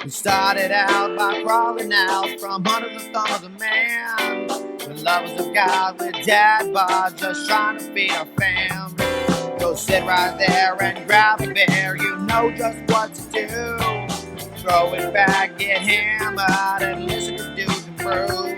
Who started out by crawling out from under the thumb of the man. The lovers of God with dad bods just trying to feed our fam. Go sit right there and grab a beer, you know just what to do. Throw it back, get hammered, and listen to Dudes and Brews.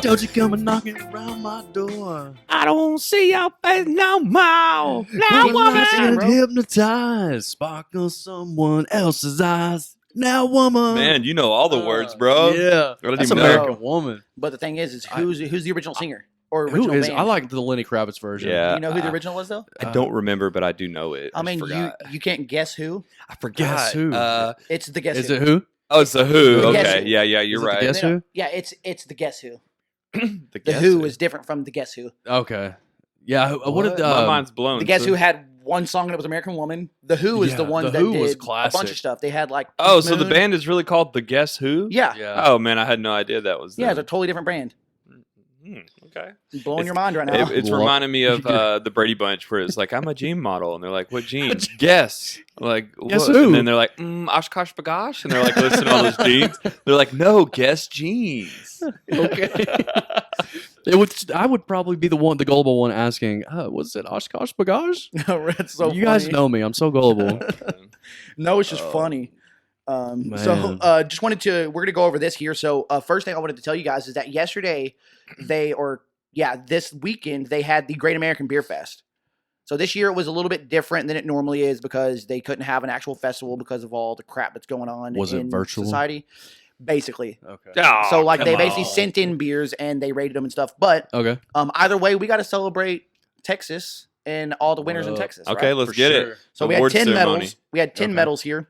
Don't you come and knocking around my door. I don't see your face no more. Now woman. And hypnotized, sparkle someone else's eyes. Now woman. Man, you know all the words, bro. Yeah, I didn't that's even know. American Woman. But the thing is who's the original singer? Or Who original is? band? I like the Lenny Kravitz version. Yeah. You know who the original was, though? I don't remember, but I do know it. I mean, you can't guess who. I forgot. Guess who? It's the Guess Is Who. it who? Oh, it's the Who. The Guess Okay. Who. Yeah, you're Is it the right. Guess Who? Yeah, it's the Guess Who. The The Guess Who is different from the Guess Who. Okay. Yeah. What did My mind's blown. The Guess So- Who had one song that was American Woman. The Who is the Yeah, one The that Who did was a classic. bunch of stuff. They had like Oh, Pink so the Moon. band is really called The Guess Who? Yeah. Yeah. Oh man, I had no idea that was. Yeah, them. it's a totally different brand. Okay. Blowing your mind right now. It's What? reminding me of the Brady Bunch, where it's like, I'm a jean model, and they're like, "What jean?" Guess. Like, Guess what? who? And then they're like, "Oshkosh Bagosh," and they're like, "Listen to all those jeans." They're like, "No, guess jeans." Okay. I would probably be the gullible one asking, was it Oshkosh Bagosh? It's so You guys funny. know me. I'm so gullible. No, it's just funny. So just wanted to, we're going to go over this here. So first thing I wanted to tell you guys is that yesterday this weekend, they had the Great American Beer Fest. So this year it was a little bit different than it normally is because they couldn't have an actual festival because of all the crap that's going on Was it in virtual? society. Basically. Okay. Oh, So like they come basically on. sent in beers and they rated them and stuff. But Okay. either way, we got to celebrate Texas and all the winners in What up? Texas. Okay, right? let's For get sure. it. So we had Award 10 ceremony. medals. We had 10 Okay. medals here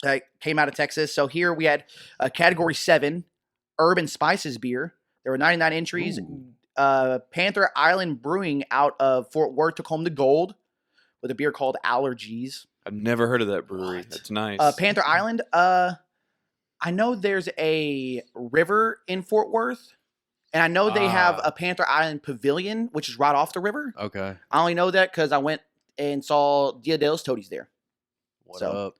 that came out of Texas. So here we had category 7, Urban Spices beer. There were 99 entries. Panther Island Brewing out of Fort Worth took home the gold with a beer called Allergies. I've never heard of that brewery. What? That's nice. Panther Island, I know there's a river in Fort Worth, and I know they have a Panther Island Pavilion, which is right off the river. Okay. I only know that because I went and saw Dia de los Toadies there. What So, up?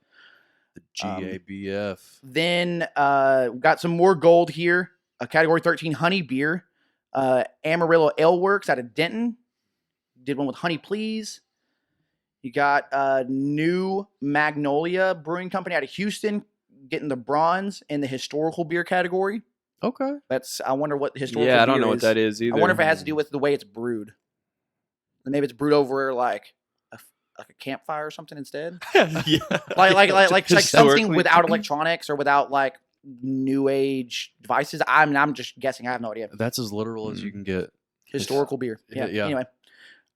The GABF. Then we got some more gold here. Category 13 honey beer. Amarillo Ale Works out of Denton. Did one with Honey Please. You got New Magnolia Brewing Company out of Houston getting the bronze in the historical beer category. Okay. I wonder what historical yeah, I don't beer know what is. that is either. I wonder if it has to do with the way it's brewed. Maybe it's brewed over like a campfire or something instead. yeah. like something Historically. without electronics or without like new age devices. I'm just guessing. I have no idea. That's as literal as you can get. Historical beer. Yeah. Yeah. Anyway,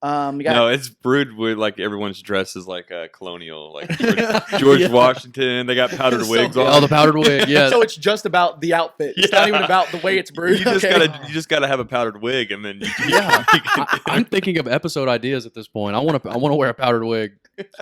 you got No, it's brewed with like everyone's dressed as like a colonial, like George Yeah. Washington. They got powdered So- wigs Oh, on. the powdered wig. Yeah. So it's just about the outfit. It's not even about the way it's brewed. You just Okay. gotta have a powdered wig, and then Yeah. I'm thinking of episode ideas at this point. I want to wear a powdered wig.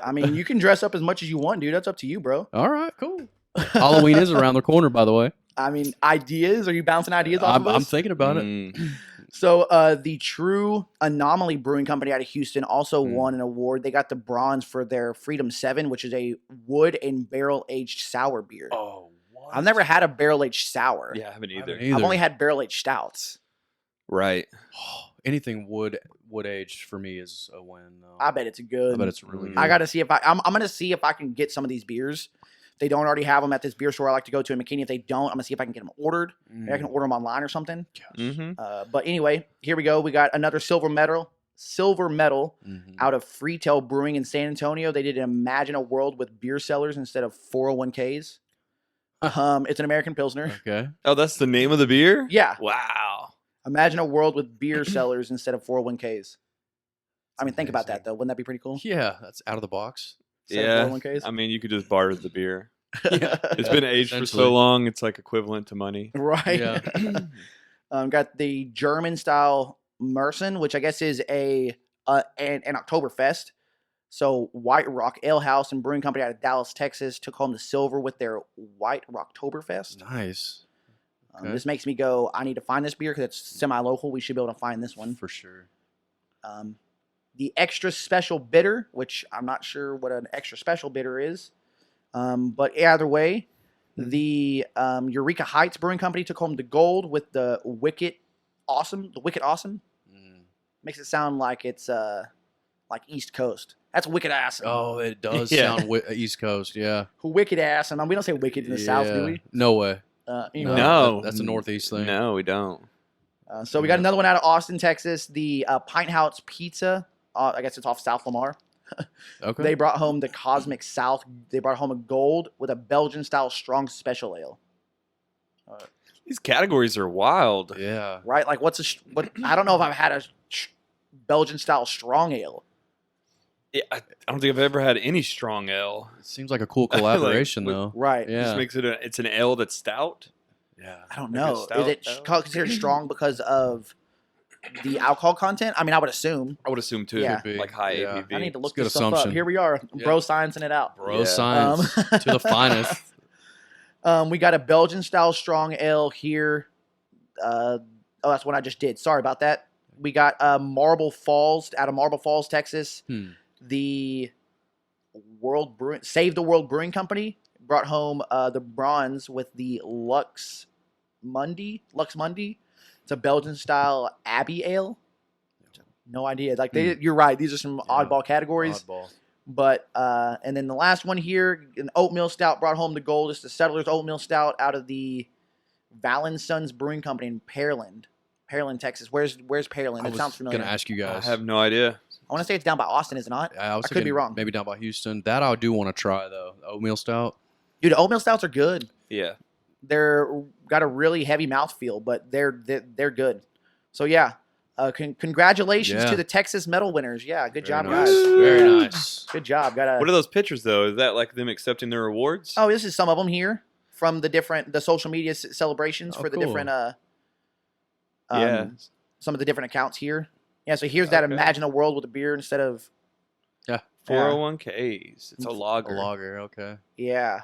I mean, you can dress up as much as you want, dude. That's up to you, bro. All right, cool. Halloween is around the corner, by the way. I mean, ideas? Are you bouncing ideas off of I'm us? thinking about it. Mm. So the True Anomaly Brewing Company out of Houston also won an award. They got the bronze for their Freedom 7, which is a wood and barrel aged sour beer. Oh, what? I've never had a barrel aged sour. Yeah, I haven't either. I've only had barrel aged stouts. Right. Anything wood aged for me is a win. Though. I bet it's good. I bet it's really good. I got to see if I'm going to see if I can get some of these beers. If they don't already have them at this beer store I like to go to in McKinney. If they don't, I'm going to see if I can get them ordered. Maybe I can order them online or something. Mm-hmm. But anyway, here we go. We got another silver medal Mhm. out of Freetail Brewing in San Antonio. They did Imagine a World with beer sellers instead of 401ks. It's an American Pilsner. Okay. Oh, that's the name of the beer? Yeah. Wow. Imagine a world with beer sellers instead of 401ks. I mean, think about amazing. that, though. Wouldn't that be pretty cool? Yeah, that's out of the box. Instead Yeah. of 401ks? I mean, you could just barter the beer. Yeah. It's been aged for Essentially. so long, it's like equivalent to money. Right. Yeah. Got the German style Mersen, which I guess is an Oktoberfest. So White Rock Ale House and Brewing Company out of Dallas, Texas, took home the silver with their White Rocktoberfest. Nice. Okay. This makes me go, I need to find this beer because it's semi-local. We should be able to find this one. For sure. The extra special bitter, which I'm not sure what an extra special bitter is. But either way, the Eureka Heights Brewing Company took home the gold with the Wicked Awesome. The Wicked Awesome makes it sound like it's like East Coast. That's Wicked Awesome. Oh, it does Yeah. sound East Coast. Yeah. Wicked Awesome. We don't say wicked in the South, do we? No way. Anyway. No. That's a Northeast thing. No, we don't. So we got another one out of Austin, Texas. The Pint House Pizza. I guess it's off South Lamar. Okay. They brought home the Cosmic South. They brought home a gold with a Belgian-style strong special ale. These categories are wild. Yeah. Right? Like, what? I don't know if I've had a Belgian-style strong ale. Yeah, I don't think I've ever had any strong ale. It seems like a cool collaboration, though. Right. Yeah. Just makes it it's an ale that's stout. Yeah. I don't Like a know. stout Is it ale? considered strong because of the alcohol content? I mean, I would assume. I would assume too. Yeah. Could be. Like high Yeah. ABV. I need to look good this stuff up. assumption. Here we are, bro, sciencing it out. Bro Yeah. science to the finest. We got a Belgian-style strong ale here. That's what I just did. Sorry about that. We got Marble Falls out of Marble Falls, Texas. The Save the World Brewing Company brought home the bronze with the Lux Mundi. It's a Belgian-style Abbey ale. No idea. Like you're right. These are some oddball categories. Oddball. But and then the last one here, an oatmeal stout brought home the gold. It's the Settlers Oatmeal Stout out of the Valen Sons Brewing Company in Pearland, Texas. Where's Pearland? I It was sounds familiar. gonna ask you I guys. have no idea. I want to say it's down by Austin, is it not? I could be wrong. Maybe down by Houston. That I do want to try though. The oatmeal stout. Dude, oatmeal stouts are good. Yeah. They're got a really heavy mouthfeel, but they're good. So yeah, congratulations Yeah. to the Texas medal winners. Yeah, good job, nice. guys. Very nice. Good job. Got What are those pictures though? Is that like them accepting their awards? Oh, this is some of them here from the social media celebrations Oh, for the cool. different yeah. some of the different accounts here. Yeah, so here's that Okay. Imagine a World with a beer instead of 401ks. It's a lager. A lager. Okay. yeah.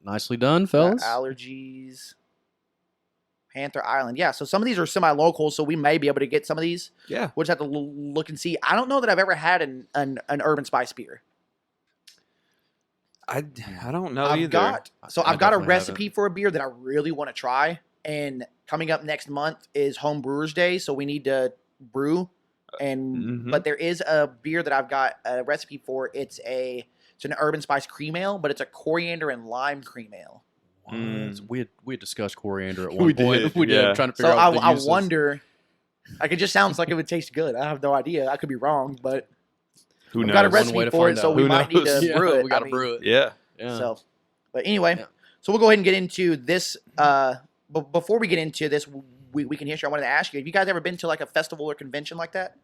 Nicely done, fellas. Allergies. Panther Island. Yeah, so some of these are semi-local, so we may be able to get some of these. Yeah. We'll just have to look and see. I don't know that I've ever had an Urban Spice beer. I don't know I've either. got I I've got a definitely recipe for a beer that I really want to try. And coming up next month is Home Brewers Day, so we need to brew. And but there is a beer that I've got a recipe for. It's an Urban Spice cream ale, but it's a coriander and lime cream ale. We had discussed coriander at We one point. did, We did. yeah. Trying to So figure out the I uses. wonder. Like it just sounds like it would taste good. I have no idea. I could be wrong, but Who I've knows? got a One way recipe to for it, find so out. we Who might need knows? to Yeah, brew it. we got to I mean, brew it. Yeah. Yeah. So, but anyway, Yeah. so we'll go ahead and get into this. But before we get into this weekend history, I wanted to ask you: have you guys ever been to like a festival or convention like that?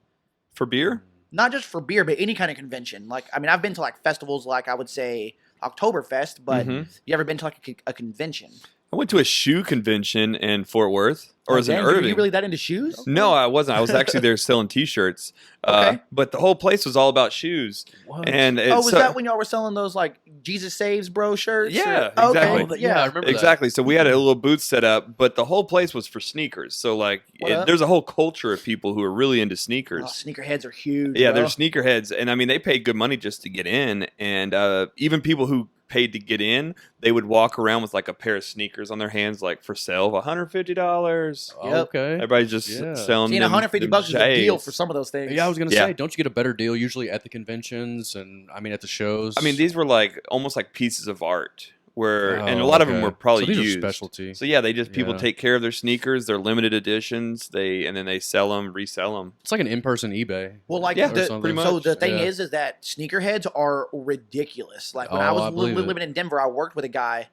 For beer? Not just for beer, but any kind of convention. Like, I mean, I've been to like festivals, like I would say Oktoberfest, but you ever been to like a convention? I went to a shoe convention in Fort Worth, or was it Dang, Irving? Are you really that into shoes? No, I wasn't. I was actually there selling T-shirts. Okay. But the whole place was all about shoes. What? And Oh, was that when y'all were selling those like Jesus Saves Bro shirts? Yeah, Or- exactly. Okay, Yeah, I remember that. Exactly. So we had a little booth set up, but the whole place was for sneakers. So like, What up? there's a whole culture of people who are really into sneakers. Oh, sneakerheads are huge. Yeah, bro. they're sneakerheads, and I mean they paid good money just to get in, and even people who paid to get in, they would walk around with like a pair of sneakers on their hands, like for sale, $150. Oh, Yep. okay. Everybody's just Yeah. selling. Seeing them, $150 them is a deal J's. for some of those things. Yeah, I was gonna Yeah. say, don't you get a better deal usually at the conventions and I mean at the shows? I mean, these were like almost like pieces of art, and a Oh, lot of them okay. were probably so these used. are specialty. So yeah, they just people Yeah. take care of their sneakers. They're limited editions. And then they sell them, resell them. It's like an in-person eBay. Well, like Yeah, the, something. so the thing Yeah. is that sneakerheads are ridiculous. Like when Oh, I was I believe it. living in Denver, I worked with a guy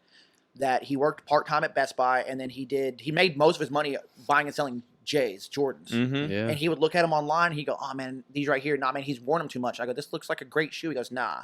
that he worked part time at Best Buy, and then he made most of his money buying and selling Jordans. Mm-hmm. Yeah. And he would look at them online. He'd go, "Oh man, these right here. Nah, man, he's worn them too much." I go, "This looks like a great shoe." He goes, "Nah,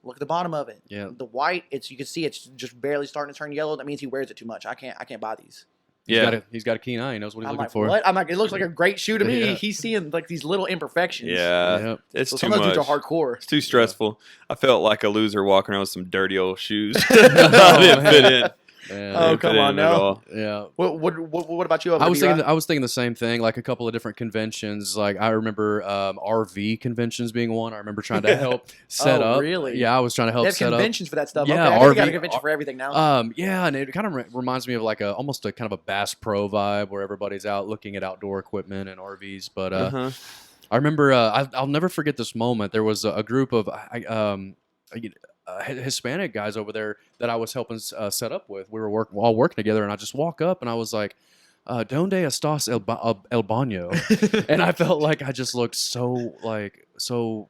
look at the bottom of it. Yeah. The white, you can see it's just barely starting to turn yellow. That means he wears it too much. I can't buy these." Yeah. He's got a keen eye. He knows what he's I'm looking like, for. "What?" I'm like, "It looks like a great shoe to me." Yeah. He's seeing like these little imperfections. Yeah. Yep. It's So too some of those much. dudes are hardcore. It's too stressful. I felt like a loser walking around with some dirty old shoes. Oh, I didn't fit in. Man, Oh, Didn't come fit on in now. at all. yeah. What about you? I was thinking the same thing. Like a couple of different conventions. Like I remember RV conventions being one. I remember trying to help set Oh, up. really? Yeah, I was trying to They help have set up. conventions for that stuff. Yeah, Okay, I guess they got a RV convention for everything now. Yeah, and it kind of reminds me of like almost a kind of a Bass Pro vibe where everybody's out looking at outdoor equipment and RVs. But I remember I'll never forget this moment. There was a group of Hispanic guys over there that I was helping set up with. We were all working together, and I just walk up and I was like, "Donde estás el baño?" And I felt like I just looked so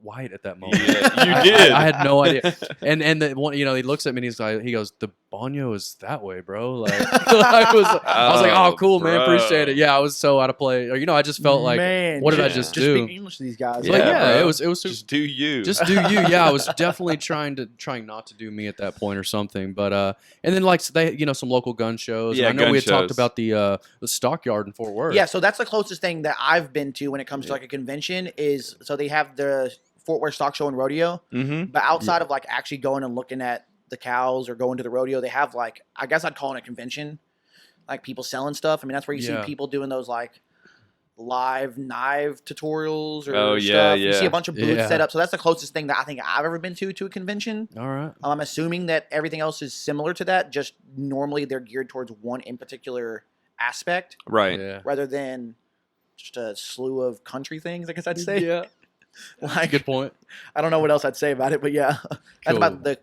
white at that moment. Yeah, you did. I had no idea. And the one, he looks at me and he goes, "The baño is that way, bro." Like I was like, "Oh, cool, man, appreciate it." Yeah, I was so out of play. Or, I just felt like, Man, what did I yeah. just Just do? speak English to these guys. But yeah, bro. it was super, Just do you. just do you. Yeah, I was definitely trying not to do me at that point or something. But and then like they, some local gun shows. Yeah, And I know gun we had talked shows. about the stockyard in Fort Worth. Yeah, so that's the closest thing that I've been to when it comes to like a convention is so they have the Fort Worth Stock Show and Rodeo, Mm-hmm. but outside of like actually going and looking at the cows or going to the rodeo, they have like I guess I'd call it a convention, like people selling stuff. I mean that's where you see Yeah. people doing those like live knife tutorials or Oh, stuff. yeah, You see yeah. a bunch of booths Yeah. set up, so that's the closest thing that I think I've ever been to a convention. All right. I'm assuming that everything else is similar to that. Just normally they're geared towards one in particular aspect Right. Yeah. rather than just a slew of country things. I guess I'd say. Yeah. Like, Good point. I don't know what else I'd say about it, but yeah, that's Cool. about the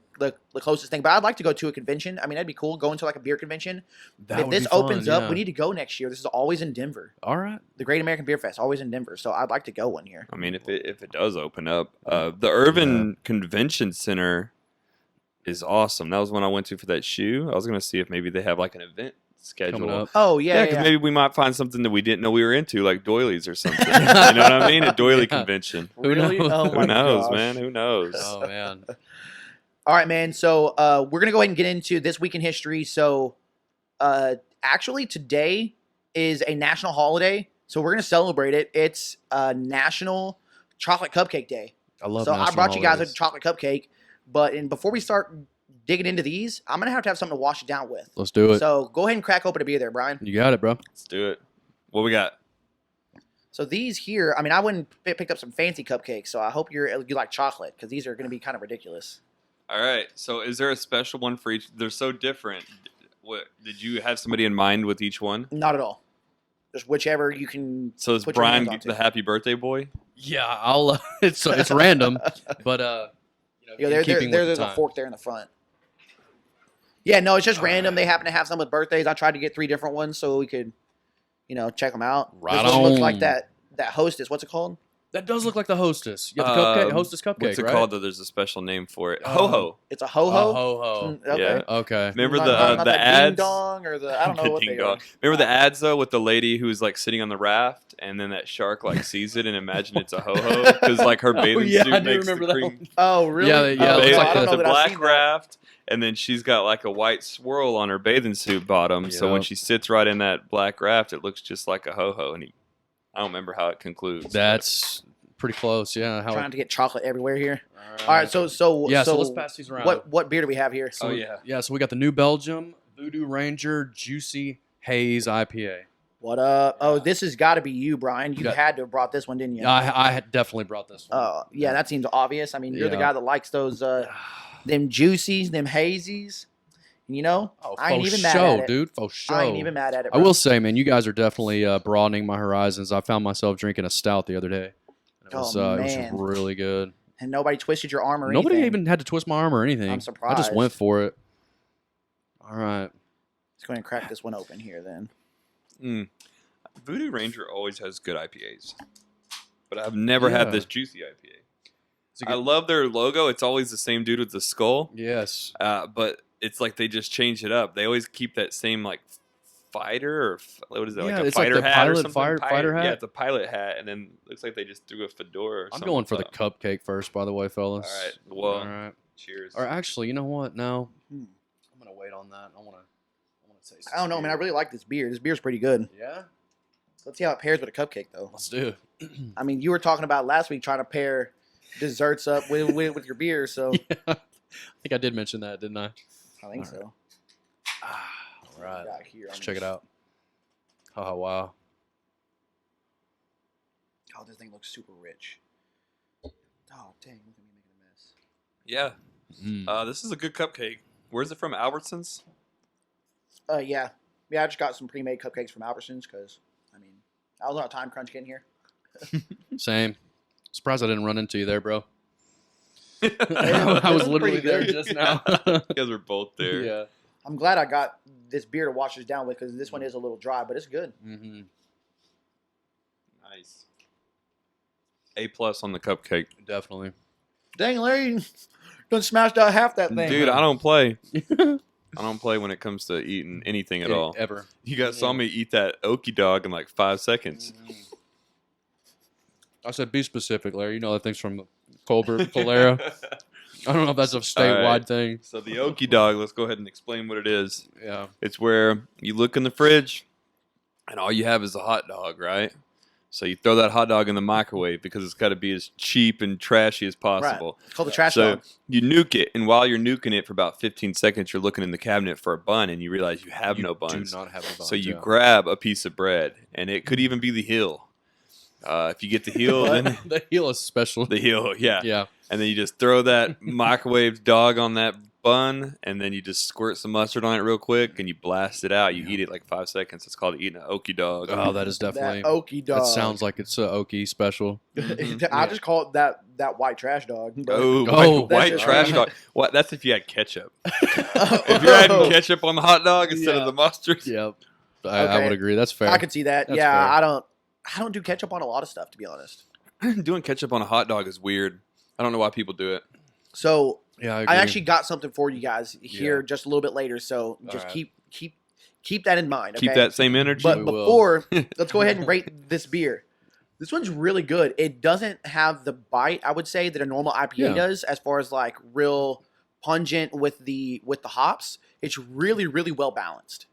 closest thing. But I'd like to go to a convention. I mean, that'd be cool going to like a beer convention. That If would this be fun, opens up, yeah. we need to go next year. This is always in Denver. All right. The Great American Beer Fest, always in Denver. So I'd like to go one year. I mean, if it does open up, the Irvin Convention Center is awesome. That was one I went to for that shoe. I was gonna see if maybe they have like an event schedule. Coming up. Oh Yeah, yeah, because yeah. maybe we might find something that we didn't know we were into, like doilies or something. You know what I mean? A doily Yeah. convention. Who Really? knows? Oh my Who knows, gosh. man? Who knows? Oh man. All right, man. So we're gonna go ahead and get into this week in history. So actually, today is a national holiday, so we're gonna celebrate it. It's National Chocolate Cupcake Day. I love. So I national brought you guys a holidays. chocolate cupcake, but before we start digging into these, I'm gonna have something to wash it down with. Let's do it. So go ahead and crack open a beer there, Brian. You got it, bro. Let's do it. What we got? So these here, I mean, I wouldn't picked up some fancy cupcakes, so I hope you like chocolate because these are gonna be kind of ridiculous. All right. So, is there a special one for each? They're so different. What did you have somebody in mind with each one? Not at all. Just whichever you can. So is put your Brian hands onto. the happy birthday boy? Yeah, I'll. It's random, but Yeah, in keeping with there's the a time. fork there in the front. Yeah, no, it's just random. They happen to have some with birthdays. I tried to get 3 different ones so we could, check them out. Right This one looks on. like that Hostess. What's it called? That does look like the Hostess. Yeah, the cupcake, Hostess cupcake. What's it right? called? Though there's a special name for it. Ho ho. It's a ho-ho. Ho ho. Okay. Yeah. Okay. Remember Not the that ads? ding dong or the I don't know The what ding they are. dong. Remember the ads though with the lady who's like sitting on the raft and then that shark like sees it and imagine it's a ho ho because like her bathing yeah, suit I do makes remember the that cream. one. Oh, really? Yeah, yeah, Oh, it looks Bathing- like I don't know the that I've black seen that. raft, and then she's got like a white swirl on her bathing suit bottom. So when Yep. she sits right in that black raft, it looks just like a ho ho. And I don't remember how it concludes. That's pretty close. Yeah. How? Trying to get chocolate everywhere here. All right, so Yeah, so let's pass these around. What beer do we have here? So Oh, we- yeah. Yeah. So we got the New Belgium Voodoo Ranger Juicy Haze IPA. What up? Oh, this has got to be you, Brian. You Got- had to have brought this one, didn't you? I had definitely brought this one. Oh, yeah, that seems obvious. I mean, you're the Yeah. guy that likes those them juicies, them hazies. Oh, I ain't faux even mad show, at it. dude. Faux show. I ain't even mad at it. I Bro. will say, man, you guys are definitely broadening my horizons. I found myself drinking a stout the other day. It was, Oh, it was man. really good. And nobody twisted your arm or Nobody anything. even had to twist my arm or anything. I'm I just surprised. went for it. All right. Let's go ahead and crack this one open here then. Voodoo Ranger always has good IPAs, but I've never Yeah. had this juicy IPA. It's a I good- love their logo. It's always the same dude with the skull, Yes. but it's like they just change it up. They always keep that same like fighter or what is that? Yeah, like a it's like fighter the hat or pilot- something? fighter hat? Yeah, it's a pilot hat, and then looks like they just threw a fedora. Or I'm something going for the on top. cupcake first, by the way, fellas. All right. Well, All right. cheers. Or actually, you know what? No. Hmm. I'm going to wait on that. I want to taste I don't know, man. I really like this beer. This beer's pretty good. Yeah? Let's see how it pairs with a cupcake, though. Let's do it. I mean, you were talking about last week trying to pair desserts up with your beer, so Yeah. I think I did mention that, didn't I? I think All so. All right. Got here Let's on check it this. out. Oh, wow. Oh, this thing looks super rich. Oh, dang. Look at me making a mess. Yeah. Mm. This is a good cupcake. Where's it from? Albertsons? Yeah. Yeah, I just got some pre-made cupcakes from Albertsons because, I mean, I was on a time crunch getting here. Same. Surprised I didn't run into you there, bro. You I was Pretty literally there good. just now. guys were both there. Yeah. I'm glad I got this beer to wash this down with because this one is a little dry, but it's good. Mm-hmm. Nice. A+ on the cupcake. Definitely. Dang, Larry, done smashed out half that thing. Dude, I don't play. I don't play when it comes to eating anything at all. Ever. You guys saw me eat that Okie Dog in like 5 seconds. I said be specific, Larry. You know that thing's from Colbert, Calera. I don't know if that's a statewide right. thing. So the Okie Dog, let's go ahead and explain what it is. Yeah. It's where you look in the fridge and all you have is a hot dog, right? So you throw that hot dog in the microwave because it's got to be as cheap and trashy as possible. Right. It's called the trash So dog. you nuke it, and while you're nuking it for about 15 seconds, you're looking in the cabinet for a bun, and you realize you have no buns. Do not have a bun. So you grab a piece of bread, and it could even be the heel. If you get the heel, then the heel is special. the heel, yeah. Yeah. And then you just throw that microwave dog on that bun, and then you just squirt some mustard on it real quick, and you blast it out. You eat it like 5 seconds. It's called eating an Okie Dog. Oh, that is definitely. That Okie Dog. That sounds like it's a Okie special. I just call it that white trash dog. but- Oh, Oh, white that's trash right. dog. What? That's if you had ketchup. If you're adding ketchup on the hot dog instead Yeah. of the mustard. Yep. I Okay. would agree. That's fair. I can see that. That's yeah, fair. I don't do ketchup on a lot of stuff, to be honest. Doing ketchup on a hot dog is weird. I don't know why people do it. So Yeah, I agree. actually got something for you guys here Yeah. just a little bit later. So just right. keep that in mind. Okay? Keep that same energy. But We will. before, let's go ahead and rate this beer. This one's really good. It doesn't have the bite, I would say, that a normal IPA Yeah. does, as far as like real pungent with the hops. It's really, really well balanced.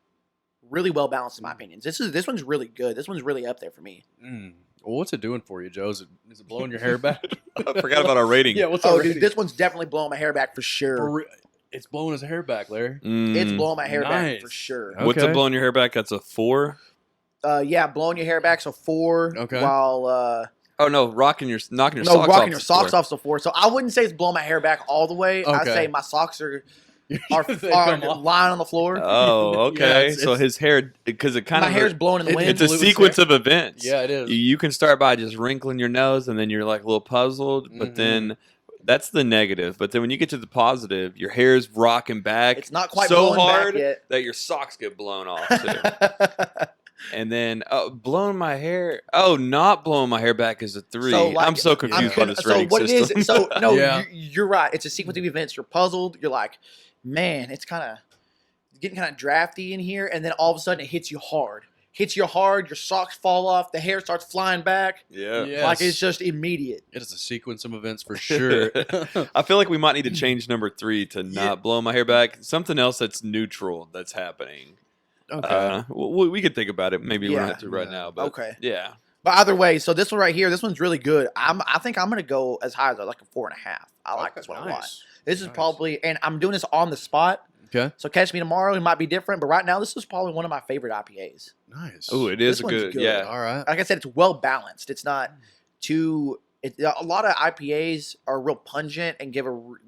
Really well balanced in my opinion. This one's really good. This one's really up there for me. Mm. Well, what's it doing for you, Joe? Is it blowing your hair back? I forgot about our rating. Yeah, what's Oh, our dude, rating? this one's definitely blowing my hair back for sure. For re- It's blowing his hair back, Larry. It's blowing my hair back Nice. for sure. What's Okay. it blowing your hair back? That's a 4. Yeah, blowing your hair back, so 4. Okay. While Oh no, knocking your socks rocking off. your is socks 4. off, so 4. So I wouldn't say it's blowing my hair back all the way. I'd Okay. say my socks are They are come off. lying on the floor. Oh, okay. Yeah, so his hair, because it kind My of hair's blowing in the wind. it's a Lose sequence hair. of events. Yeah, it is. You can start by just wrinkling your nose, and then you're like a little puzzled. But Mhm. then that's the negative. But then when you get to the positive, your hair's rocking back. It's not quite so blowing hard back yet. that your socks get blown off too. And then blowing my hair. Oh, not blowing my hair back is a 3. So, like, I'm so confused by this so rating what system. it is? So no, Yeah. you're right. It's a sequence of events. You're puzzled. You're like, man, it's getting kind of drafty in here, and then all of a sudden it hits you hard. Your socks fall off, the hair starts flying back. Yeah. Yes. Like it's just immediate. It is a sequence of events for sure. I feel like we might need to change number 3 to not blow my hair back. Something else that's neutral that's happening. Okay. We could think about it. Maybe we don't Yeah. have to right now. But Okay. yeah. But either way, so this one right here, this one's really good. I think I'm gonna go as high as like a 4.5. I like this one a lot. Nice. This is Nice. probably, and I'm doing this on the spot. Okay. So catch me tomorrow. It might be different, but right now this is probably one of my favorite IPAs. Nice. Oh, it is This a one's good. good. Yeah. All right. Like I said, it's well balanced. It's not too. A lot of IPAs are real pungent and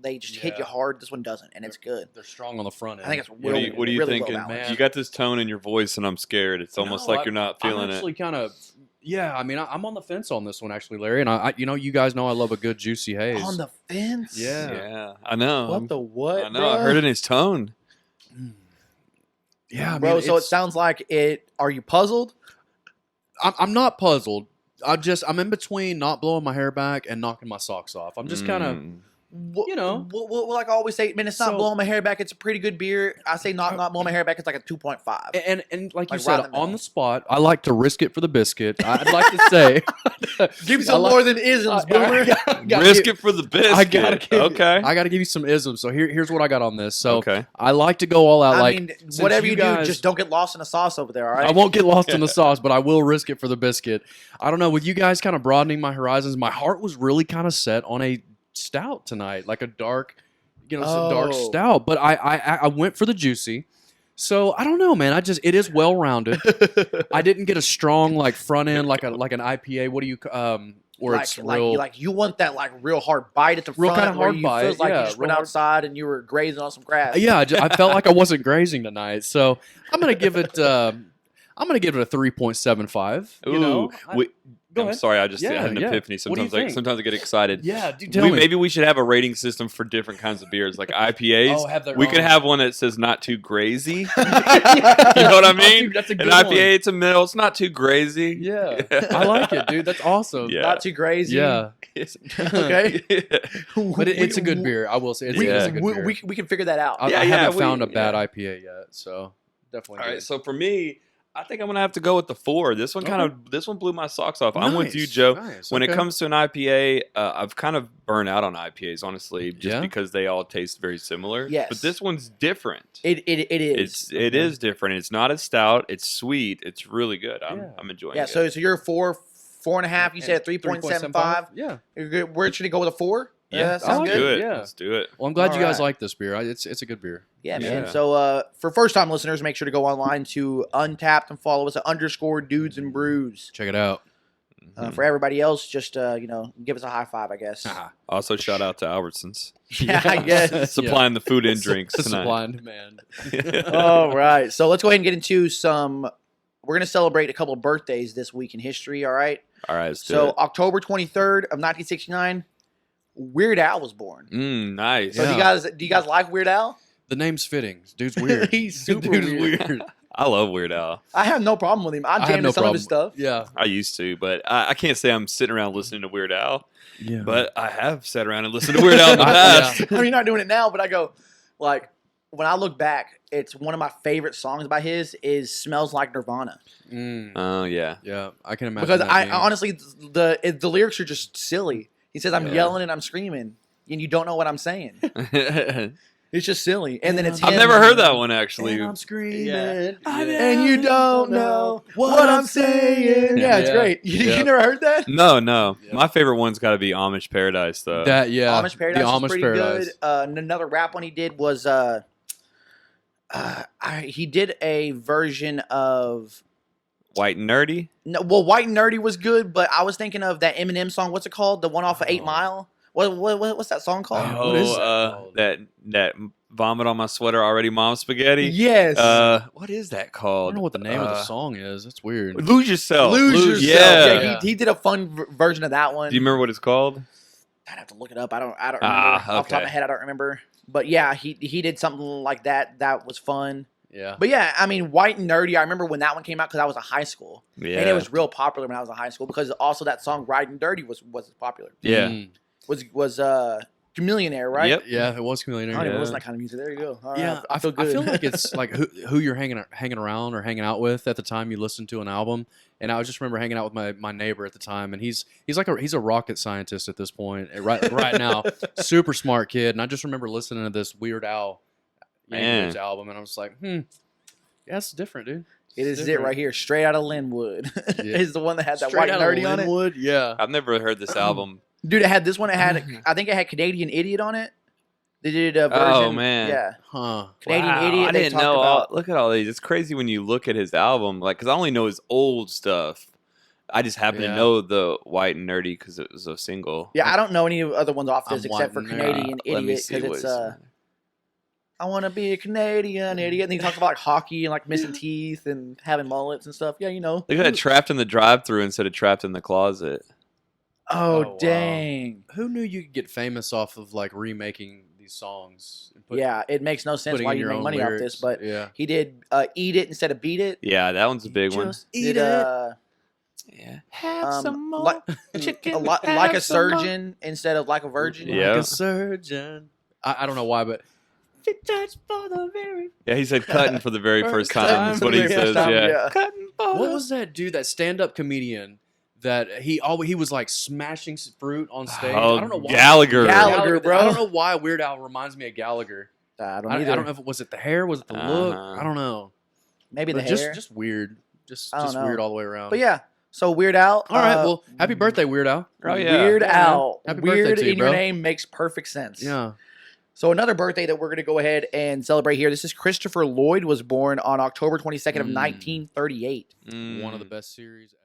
they just hit you Yeah. hard. This one doesn't, and it's good. They're strong on the front end. I think it's What are you, really well thinking? balanced. You got this tone in your voice, and I'm scared. It's almost No, like you're not feeling I'm it. actually kind of. Yeah, I mean, I'm on the fence on this one actually, Larry. And you guys know I love a good juicy haze. On the fence. Yeah. Yeah, I know. What the what? I know. Bro? I heard it in his tone. Yeah, I mean, Bro, so it it's- sounds like it. Are you puzzled? I'm not puzzled. I'm in between not blowing my hair back and knocking my socks off. I'm just kind of. Mm. You know. Like I always say, man, it's not So- blowing my hair back. It's a pretty good beer. I say not blowing my hair back. It's like a 2.5. And like you Like, said, right in the on middle. the spot, I like to risk it for the biscuit. I'd like to say, Give me I some like- more than isms, boomer. Risk it for the biscuit. I gotta give okay. I got to give you some isms. So here's what I got on this. So okay. I like to go all out. I like mean, since whatever you guys- do, just don't get lost in the sauce over there. All right. I won't get lost in the sauce, but I will risk it for the biscuit. I don't know. With you guys kind of broadening my horizons, my heart was really kind of set on a stout tonight, like a dark, some dark Oh. stout. But I went for the juicy. So I don't know, man. It is well rounded. I didn't get a strong like front end like an IPA. What do you or like, it's real you want that like real hard bite at the Real front, kinda where hard you bite, feels like yeah, you just real went hard. outside and you were grazing on some grass. Yeah, I felt like I wasn't grazing tonight. So I'm gonna give it a 3.75. You know, Go I'm ahead. sorry, I just Yeah, had an yeah. epiphany. What do you Sometimes, think? sometimes I get excited. Yeah, dude, tell me. Maybe we should have a rating system for different kinds of beers, like IPAs. Oh, have their we could own. have one that says not too grazy. You know what I mean? Dude, that's a An good IPA, one. it's a middle. It's not too crazy. Yeah, I like it, dude. That's awesome. Yeah. Not too crazy. Yeah, Okay. but it's a good beer. I will say it's, Yeah. it's a good beer. We can figure that out. I Yeah, haven't we- found a bad yeah. IPA yet, so definitely. All good. right, so for me, I think I'm gonna have to go with the 4. This one blew my socks off. I'm with you, Nice, Joe. nice, When it okay. comes to an IPA, I've kind of burned out on IPAs, honestly, just Yeah? because they all taste very similar. Yes. But this one's different. It is. It is different. It's not as stout. It's sweet. It's really good. Yeah. I'm enjoying Yeah. it. So you're 4.5. You said 3.75. Yeah, Where should it go with a 4? yeah, That sounds like let's good. do it. Yeah. Let's do it. well, I'm glad you guys Alright. like this beer. It's a good beer. Yeah, man. Yeah. So for first time listeners, make sure to go online to Untapped and follow us at _dudes and brews. Check it out. For everybody else, just give us a high five, I guess. Also, shout out to Albertsons Yeah, I guess. supplying the food and drinks tonight. Supply and demand. All right. So let's go ahead and get into some. We're gonna celebrate a couple of birthdays this week in history. All right. All right, let's do So it. October 23rd of 1969, Weird Al was born. Nice. So Yeah. do you guys like Weird Al? The name's fitting. Dude's weird. He's super Dude's weird. weird. I love Weird Al. I have no problem with him. I I have jam no to some of his problem. stuff. Yeah. I used to, but I can't say I'm sitting around listening to Weird Al. Yeah. But I have sat around and listened to Weird Al in the Yeah. past. I mean, you're not doing it now, but I go, like, when I look back, it's one of my favorite songs by his is "Smells Like Nirvana" Oh yeah. Yeah, I can imagine. because that I being- honestly the lyrics are just silly. He says, "I'm Yeah. yelling and I'm screaming, and you don't know what I'm saying." It's just silly, and then it's I've him. never heard that one actually. And I'm screaming. Yeah. And you don't know what I'm saying. Yeah, it's Yeah. great. You Yeah. never heard that? No, no. Yeah. My favorite one's got to be Amish Paradise though. That yeah. Amish Paradise the was Amish pretty Paradise. good. And another rap one he did was he did a version of White and Nerdy. no, well, White and Nerdy was good, but I was thinking of that Eminem song. What's it called? The one off of 8 Oh. Mile. What's that song called? Oh, what is that called? that vomit on my sweater already, mom spaghetti. Yes. What is that I called? don't know what the name of the song is. That's weird. Lose yourself. Lose Yourself. Yeah. Yeah. He did a fun version of that one. Do you remember what it's called? I'd have to look it up. I don't remember. Ah, Off the top of okay. my head, I don't remember. But yeah, he did something like that. That was fun. Yeah. But yeah, I mean, White and Nerdy. I remember when that one came out because I was in high school, Yeah. and it was real popular when I was in high school because also that song "Ride and Dirty" was popular. Yeah. Mm. Was Chameleonaire, right? Yep. Yeah, it was Chameleon. I don't even Yeah. listen to that kind of music. There you go. All right, Yeah, I feel good. I feel like it's like who you're hanging around or hanging out with at the time you listen to an album. And I just remember hanging out with my neighbor at the time, and he's a rocket scientist at this point, and right now, super smart kid. And I just remember listening to this Weird Al Man. album, and I was like, yeah, it's different, dude. It is it different. right here, straight out of Linwood. Yeah. Is the one that had that Straight White and outta Nerdy on it. Linwood, yeah. I've never heard this album. Dude, it had this one. It had I think it had Canadian Idiot on it. They did a version. Oh, man. Yeah, Huh. Canadian Wow, Idiot. I they didn't talked know. about. Look at all these. It's crazy when you look at his album, like, because I only know his old stuff. I just happen Yeah. to know the White and Nerdy because it was a single. Yeah, I don't know any other ones off this I'm except for white and nerdy. Canadian Let me Idiot see because it's what's- I want to be a Canadian idiot. And he talks about like hockey and like missing teeth and having mullets and stuff. Yeah, you know. Look at that, trapped in the drive-through instead of trapped in the closet. Oh, wow. dang. Who knew you could get famous off of like remaking these songs? And Yeah, it makes no sense putting why in you your make own money lyrics. off this, but yeah. he did Eat It instead of Beat It. Yeah, that one's a big one. Just eat Did it. Yeah. like like a surgeon instead of like a virgin. Yeah. Like a surgeon. I don't know why, but Yeah, he said cutting for the very first time. time That's for what the he very says. first time, Yeah. yeah. Cutting what was that dude, that stand-up comedian that he was like smashing fruit on stage? Oh, I don't know why. Gallagher. Gallagher, bro. I don't know why Weird Al reminds me of Gallagher. I don't I either. don't know if it was it the hair, was it the look? Uh-huh. I don't know. Maybe the But hair. just weird. Just I don't know. weird all the way around. But yeah, so Weird Al. All right, well, happy birthday, Weird Al. Oh, yeah. Weird Yeah, Al. man. Happy birthday Weird to you, in your bro. name makes perfect sense. Yeah. So another birthday that we're going to go ahead and celebrate here. This is Christopher Lloyd, was born on October 22nd of 1938. One of the best series.